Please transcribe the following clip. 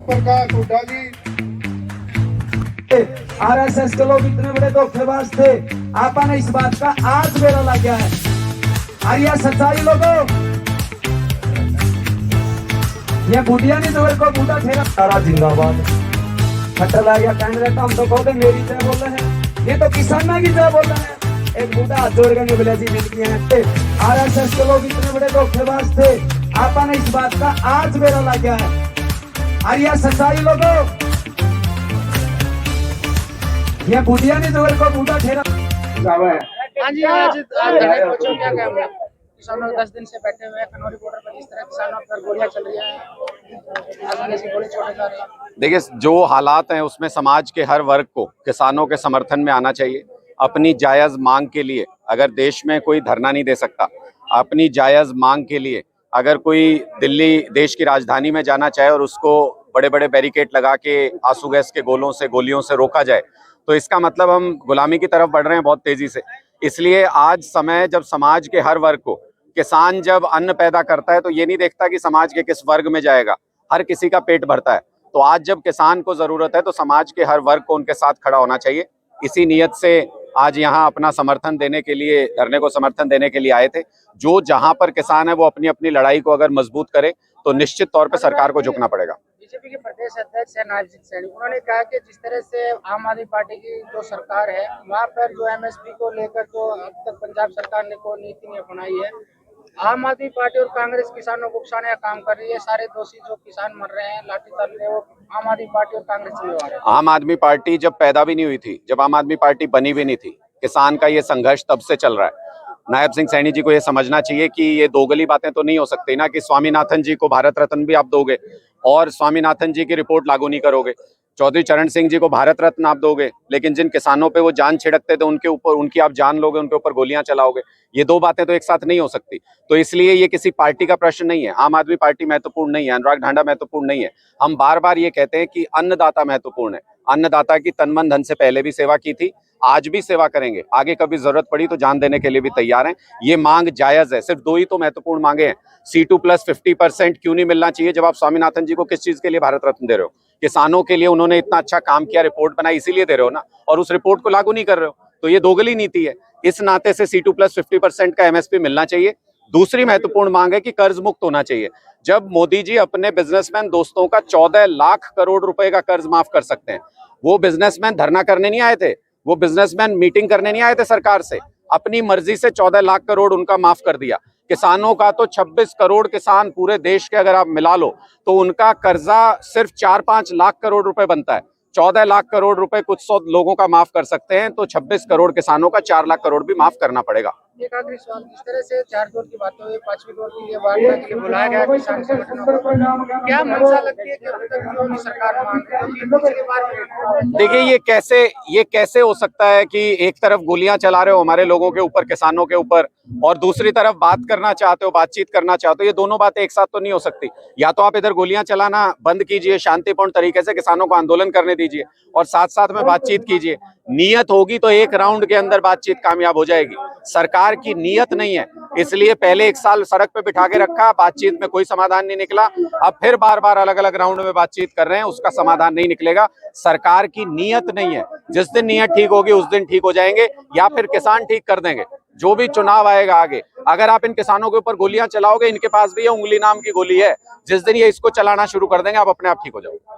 प्रकाश हुड्डा जी, RSS के लोग इतने बड़े धोखेबाज थे, आपने इस बात का आज बेरा लग गया है। और यह सच्चाई लोगों, यह बूढ़िया नहीं तो को बूढ़ा ठेरा सारा जिंदाबाद खट्टा ला गया कैंडिडेट। हम तो कहते मेरी जय बोल रहे हैं, ये तो किसानों की जय बोल रहे हैं। एक बूढ़ा हाथ जोड़ के बोले जी मिलती है। आरएसएस के लोग इतने बड़े धोखेबाज थे, आपने इस बात का आज बेरा लग गया है। और यह सच्चाई लोगों, यह बूढ़िया नहीं तो को बूढ़ा ठेरा। हाँ जी, आज क्या कहूँगा, किसानों 10 दिन से बैठे हुए हैं खनौरी बॉर्डर पर। जिस तरह किसानों पर गोलियां चल रही हैं, आसानी से गोली छोड़े जा रहे हैं। देखिए, जो हालात हैं उसमें समाज के हर वर्ग को किसानों के समर्थन में आना चाहिए। अपनी जायज़ मांग के लिए अगर देश में कोई धरना नहीं दे सकता, अपनी जायज़ मांग के लिए अगर कोई दिल्ली देश की राजधानी में जाना चाहे और उसको बड़े बड़े बैरिकेड लगा के आंसू गैस के गोलों से गोलियों से रोका जाए, तो इसका मतलब हम गुलामी की तरफ बढ़ रहे हैं बहुत तेजी से। इसलिए आज समय जब समाज के हर वर्ग को, किसान जब अन्न पैदा करता है तो ये नहीं देखता कि समाज के किस वर्ग में जाएगा, हर किसी का पेट भरता है। तो आज जब किसान को जरूरत है तो समाज के हर वर्ग को उनके साथ खड़ा होना चाहिए। इसी नियत से आज यहाँ अपना समर्थन देने के लिए, धरने को समर्थन देने के लिए आए थे। जो जहाँ पर किसान है वो अपनी अपनी लड़ाई को अगर मजबूत करे तो निश्चित तौर पर सरकार को झुकना पड़ेगा। बीजेपी के प्रदेश अध्यक्ष है नायब सैनी, उन्होंने कहा कि जिस तरह से आम आदमी पार्टी की जो सरकार है वहाँ पर जो एमएसपी को लेकर जो अब तक पंजाब सरकार ने कोई नीति नहीं अपनाई है, आम आदमी पार्टी और कांग्रेस किसानों को उकसाने का काम कर रही है। सारे दोषी जो किसान मर रहे हैं, लाठी चल रहे हैं, वो आम आदमी पार्टी और कांग्रेस जिम्मेवार है। आम आदमी पार्टी जब पैदा भी नहीं हुई थी, जब आम आदमी पार्टी बनी भी नहीं थी, किसान का ये संघर्ष तब से चल रहा है। नायब सिंह सैनी जी को ये समझना चाहिए कि ये दोगली बातें तो नहीं हो सकती ना, कि स्वामीनाथन जी को भारत रत्न भी आप दोगे और स्वामीनाथन जी की रिपोर्ट लागू नहीं करोगे। चौधरी चरण सिंह जी को भारत रत्न आप दोगे, लेकिन जिन किसानों पे वो जान छिड़कते थे उनके ऊपर, उनकी आप जान लोगे, उनके ऊपर गोलियां चलाओगे। ये दो बातें तो एक साथ नहीं हो सकती। तो इसलिए ये किसी पार्टी का प्रश्न नहीं है। आम आदमी पार्टी महत्वपूर्ण नहीं है, अनुराग ढांडा महत्वपूर्ण नहीं है। हम बार बार ये कहते हैं कि अन्नदाता महत्वपूर्ण है। अन्नदाता की तन मन धन से पहले भी सेवा की थी, आज भी सेवा करेंगे, आगे कभी जरूरत पड़ी तो जान देने के लिए भी तैयार हैं। ये मांग जायज है। सिर्फ दो ही तो महत्वपूर्ण मांगे हैं। C2+ 50% क्यों नहीं मिलना चाहिए जब आप स्वामीनाथन जी को किस चीज के लिए भारत रत्न दे रहे हो? किसानों के लिए उन्होंने इतना अच्छा काम किया, रिपोर्ट बनाई, इसीलिए दे रहे हो ना, और उस रिपोर्ट को लागू नहीं कर रहे हो, तो ये दोगली नीति है। इस नाते से C2+ 50% का MSP मिलना चाहिए। दूसरी महत्वपूर्ण मांग है कि कर्ज मुक्त होना चाहिए। जब मोदी जी अपने बिजनेसमैन दोस्तों का 14 लाख करोड़ रुपए का कर्ज माफ कर सकते हैं, वो बिजनेसमैन धरना करने नहीं आए थे, वो बिजनेसमैन मीटिंग करने नहीं आए थे सरकार से, अपनी मर्जी से 14 लाख करोड़ उनका माफ कर दिया। किसानों का तो 26 करोड़ किसान पूरे देश के अगर आप मिला लो तो उनका कर्जा सिर्फ 4-5 लाख करोड़ रुपए बनता है। 14 लाख करोड़ रुपए कुछ 100 लोगों का माफ कर सकते हैं, तो 26 करोड़ किसानों का 4 लाख करोड़ भी माफ करना पड़ेगा। एक आखिरी सवाल, जिस तरह से 4 दौर की बातें हुई, 5वीं दौर के लिए वार्ता के लिए बुलाया गया किसान संगठनों को, क्या मंशा लगती है कि अभी तक क्यों नहीं सरकार मान रही? पिछली बार देखिए, ये कैसे हो सकता है कि एक तरफ गोलियां चला रहे हो हमारे लोगों के ऊपर, किसानों के ऊपर, और दूसरी तरफ बात करना चाहते हो, बातचीत करना चाहते हो? ये दोनों बातें एक साथ तो नहीं हो सकती। या तो आप इधर गोलियां चलाना बंद कीजिए, शांतिपूर्ण तरीके से किसानों को आंदोलन करने दीजिए, और साथ साथ में बातचीत कीजिए। नियत होगी तो एक राउंड के अंदर बातचीत कामयाब हो जाएगी। सरकार की नियत नहीं है, इसलिए पहले 1 साल सड़क पे बिठा के रखा, बातचीत में कोई समाधान नहीं निकला। अब फिर बार बार अलग अलग राउंड में बातचीत कर रहे हैं, उसका समाधान नहीं निकलेगा। सरकार की नियत नहीं है। जिस दिन नियत ठीक होगी उस दिन ठीक हो जाएंगे, या फिर किसान ठीक कर देंगे। जो भी चुनाव आएगा आगे, अगर आप इन किसानों के ऊपर गोलियां चलाओगे, इनके पास भी ये उंगली नाम की गोली है, जिस दिन ये इसको चलाना शुरू कर देंगे आप अपने आप ठीक हो जाओगे।